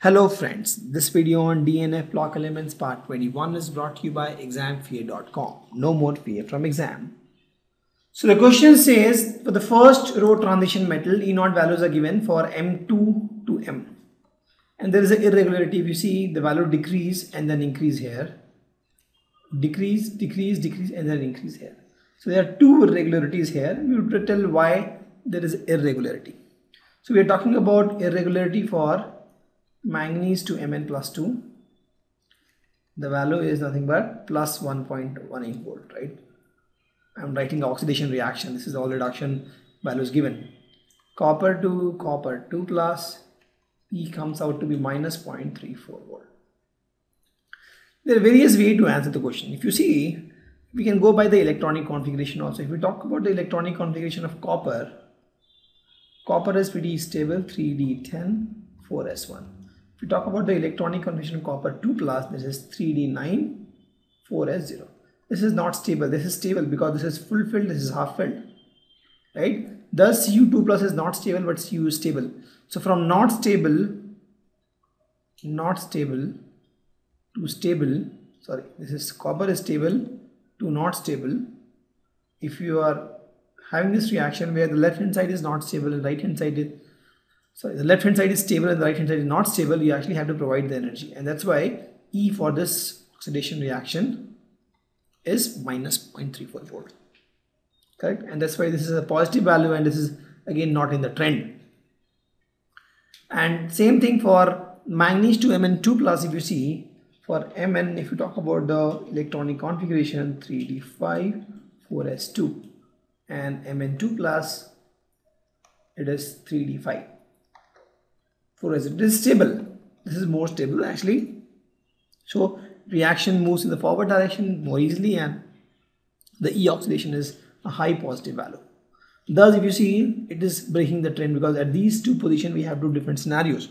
Hello friends, this video on DNF block elements part 21 is brought to you by examfear.com. No more fear from exam. So the question says for the first row transition metal E0 values are given for M2 to M. And there is an irregularity. If you see the value decrease and then increase here. Decrease, decrease, decrease and then increase here. So there are two irregularities here. We will tell why there is irregularity. So we are talking about irregularity for manganese to Mn plus 2. The value is nothing but plus 1.18 volt, right? I'm writing the oxidation reaction. This is all reduction values given. Copper to copper 2 plus E comes out to be minus 0.34 volt. There are various ways to answer the question. If you see, we can go by the electronic configuration also. If we talk about the electronic configuration of copper, copper is pretty stable, 3d10, 4s1. If we talk about the electronic configuration of copper 2 plus, this is 3d9, 4s0. This is not stable. This is stable because this is full filled, this is half filled, right? Thus Cu2 plus is not stable, but Cu is stable. So from not stable to stable, sorry, this is copper is stable to not stable. If you are having this reaction where the left hand side is not stable and right hand side is, sorry, the left hand side is stable and the right hand side is not stable, you actually have to provide the energy, and that's why E for this oxidation reaction is minus 0.34 volt, correct? And that's why this is a positive value and this is again not in the trend. And same thing for manganese to Mn2 plus. If you see for Mn, if you talk about the electronic configuration 3d5, 4s2, and Mn2 plus, it is 3d5, 4s. It is stable. This is more stable actually. So reaction moves in the forward direction more easily and the E oxidation is a high positive value. Thus, if you see, it is breaking the trend because at these two positions we have two different scenarios,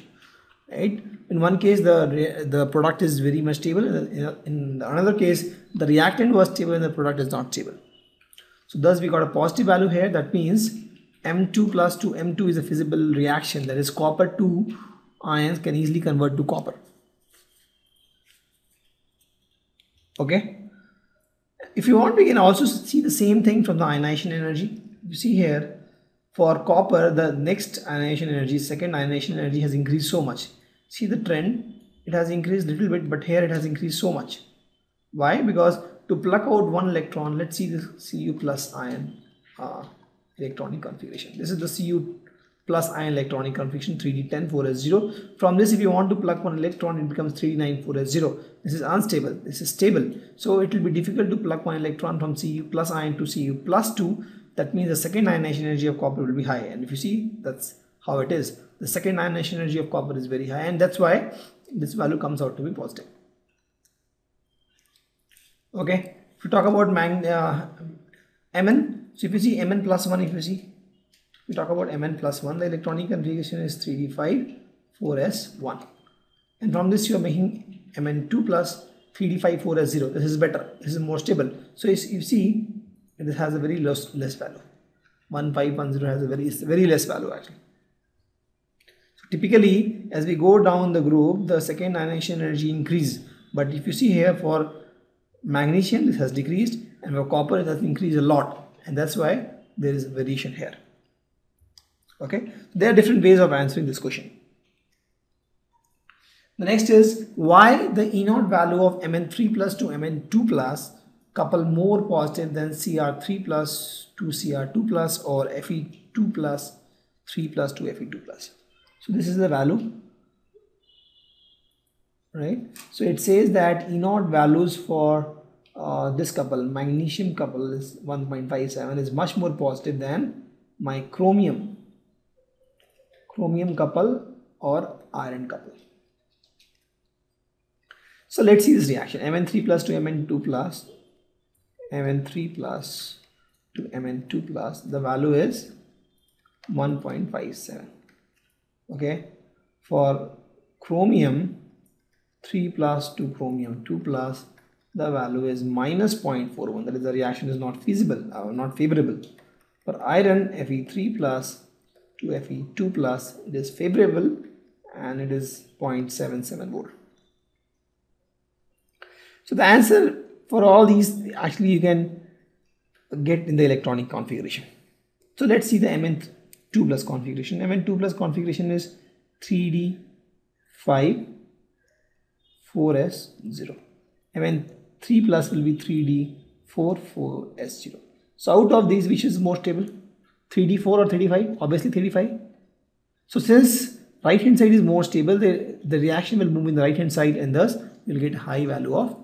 right? In one case the product is very much stable, in another case the reactant was stable and the product is not stable. So thus we got a positive value here. That means M2 plus to M2 is a feasible reaction, that is copper 2 ions can easily convert to copper. Okay, if you want we can also see the same thing from the ionization energy. You see here for copper the next ionization energy, second ionization energy has increased so much. See the trend, it has increased little bit, but here it has increased so much. Why? Because to pluck out one electron, let's see this Cu plus ion electronic configuration. This is the Cu plus ion electronic configuration 3d10, 4s0. From this, if you want to pluck one electron, it becomes 3d9, 4s0. This is unstable, this is stable. So it will be difficult to pluck one electron from Cu plus ion to Cu plus 2. That means the second ionization energy of copper will be high. And if you see, that's how it is. The second ionization energy of copper is very high, and that's why this value comes out to be positive. Okay, if you talk about Mn, so if you see Mn plus 1, if you see, we talk about Mn plus 1, the electronic configuration is 3d5, 4s1. And from this you are making Mn2 plus 3d5, 4s0. This is better, this is more stable. So you see, this has a very less value. 1510 has a very less value actually. So typically, as we go down the group, the second ionization energy increases. But if you see here for magnesium, this has decreased, and for copper, it has increased a lot, and that's why there is a variation here. Okay, there are different ways of answering this question. The next is why the E0 value of Mn3 plus to Mn2 plus couple more positive than Cr3 plus to Cr2 plus or Fe2 plus 3 plus to Fe2 plus. So this is the value, right? So it says that E0 values for this couple, magnesium couple is 1.57, is much more positive than my chromium couple or iron couple. So let's see this reaction. Mn3 plus to Mn2 plus, Mn3 plus to Mn2 plus, the value is 1.57. Okay, for chromium 3 plus to chromium 2 plus, the value is minus 0.41. that is the reaction is not feasible or not favorable. For iron Fe3 plus to Fe2 plus, it is favorable and it is 0.77 volt. So the answer for all these actually you can get in the electronic configuration. So let's see the Mn2 plus configuration. Mn2 plus configuration is 3D5 4S0. Mn3 plus will be 3D4 4S0. So out of these, which is more stable? 3D4 or 3D5? Obviously 3D5. So since right hand side is more stable, the reaction will move in the right hand side, and thus you will get high value of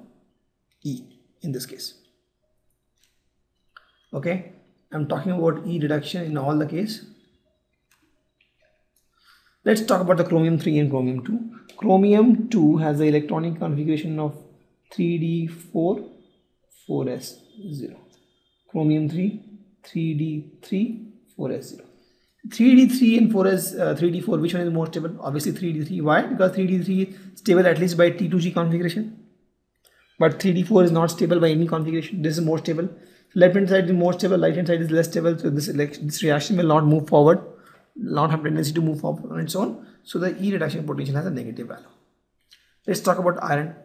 E in this case. Okay, I'm talking about E reduction in all the case. Let's talk about the chromium 3 and chromium 2. Chromium 2 has the electronic configuration of 3D4 4S0. Chromium 3 3D3 4S0. 3D3 and 3D4, which one is more stable? Obviously 3D3. Why? Because 3D3 is stable at least by T2G configuration, but 3D4 is not stable by any configuration. This is more stable. Left hand side is more stable, right hand side is less stable, so this reaction will not move forward, not have tendency to move forward on its own. So the E reduction potential has a negative value. Let's talk about iron.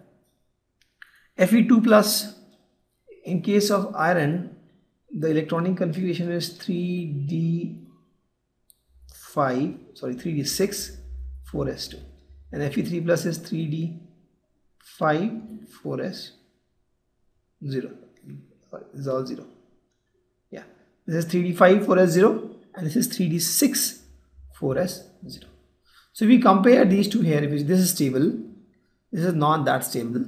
Fe2 plus, in case of iron, the electronic configuration is 3D6 4S2, and Fe3 plus is 3D5 4S0. This is all 0. Yeah, this is 3D5 4S0 and this is 3D6 4S0. So if we compare these two here, if this is stable, this is not that stable.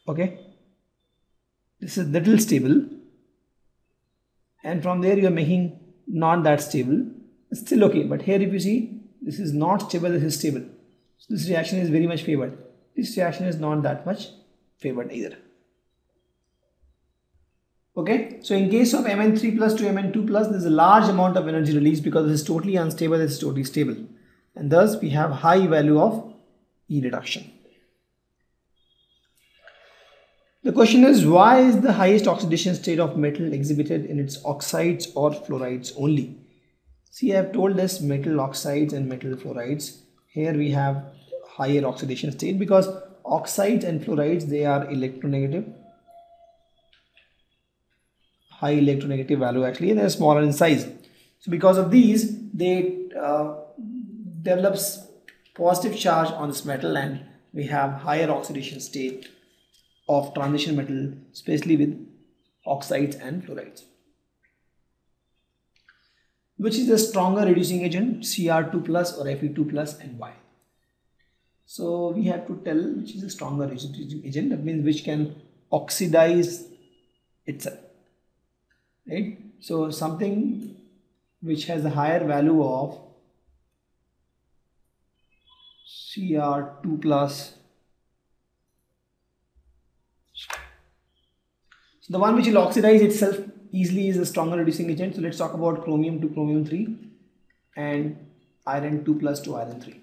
Okay, this is little stable, and from there you are making not that stable. It's still okay, but here if you see, this is not stable, this is stable. So this reaction is very much favored. This reaction is not that much favored either. Okay, so in case of Mn3 plus to Mn2 plus, there is a large amount of energy released because this is totally unstable, this is totally stable, and thus we have high value of E reduction. The question is, why is the highest oxidation state of metal exhibited in its oxides or fluorides only? See, I have told this metal oxides and metal fluorides. Here we have higher oxidation state because oxides and fluorides, they are electronegative, high electronegative value actually, and they are smaller in size. So because of these, they develops positive charge on this metal, and we have higher oxidation state of transition metal, especially with oxides and fluorides. Which is a stronger reducing agent, Cr2 plus or Fe2 plus, and why? So we have to tell which is a stronger reducing agent. That means which can oxidize itself, right? So something which has a higher value of Cr2 plus. So the one which will oxidize itself easily is a stronger reducing agent. So let's talk about chromium to chromium 3 and iron 2 plus to iron 3,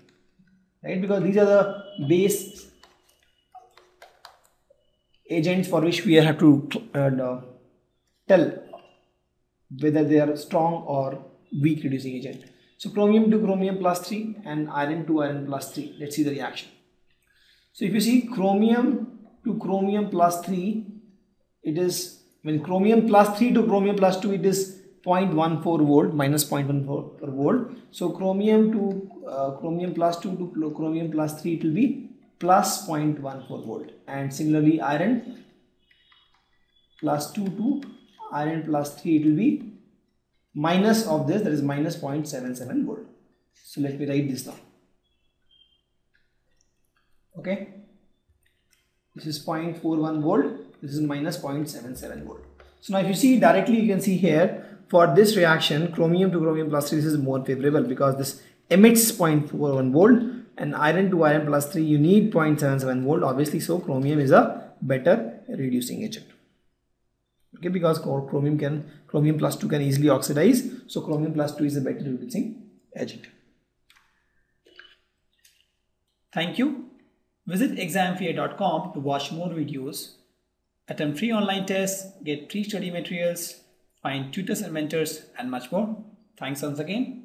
right? Because these are the base agents for which we have to tell whether they are strong or weak reducing agent. So chromium to chromium plus 3 and iron to iron plus 3. Let's see the reaction. So if you see chromium to chromium plus 3, it is, when chromium plus 3 to chromium plus 2, it is 0.14 volt, minus 0.14 volt. So chromium to chromium plus 2 to chromium plus 3, it will be plus 0.14 volt. And similarly iron plus 2 to iron plus 3, it will be minus of this, that is minus 0.77 volt. So let me write this down. Okay, this is 0.41 volt. This is minus 0.77 volt. So now if you see directly, you can see here for this reaction, chromium to chromium plus 3, this is more favorable because this emits 0.41 volt, and iron to iron plus 3, you need 0.77 volt obviously. So chromium is a better reducing agent. Okay, because chromium plus 2 can easily oxidize, so chromium plus 2 is a better reducing agent. Thank you. Visit examfear.com to watch more videos, attempt free online tests, get free study materials, find tutors and mentors, and much more. Thanks once again.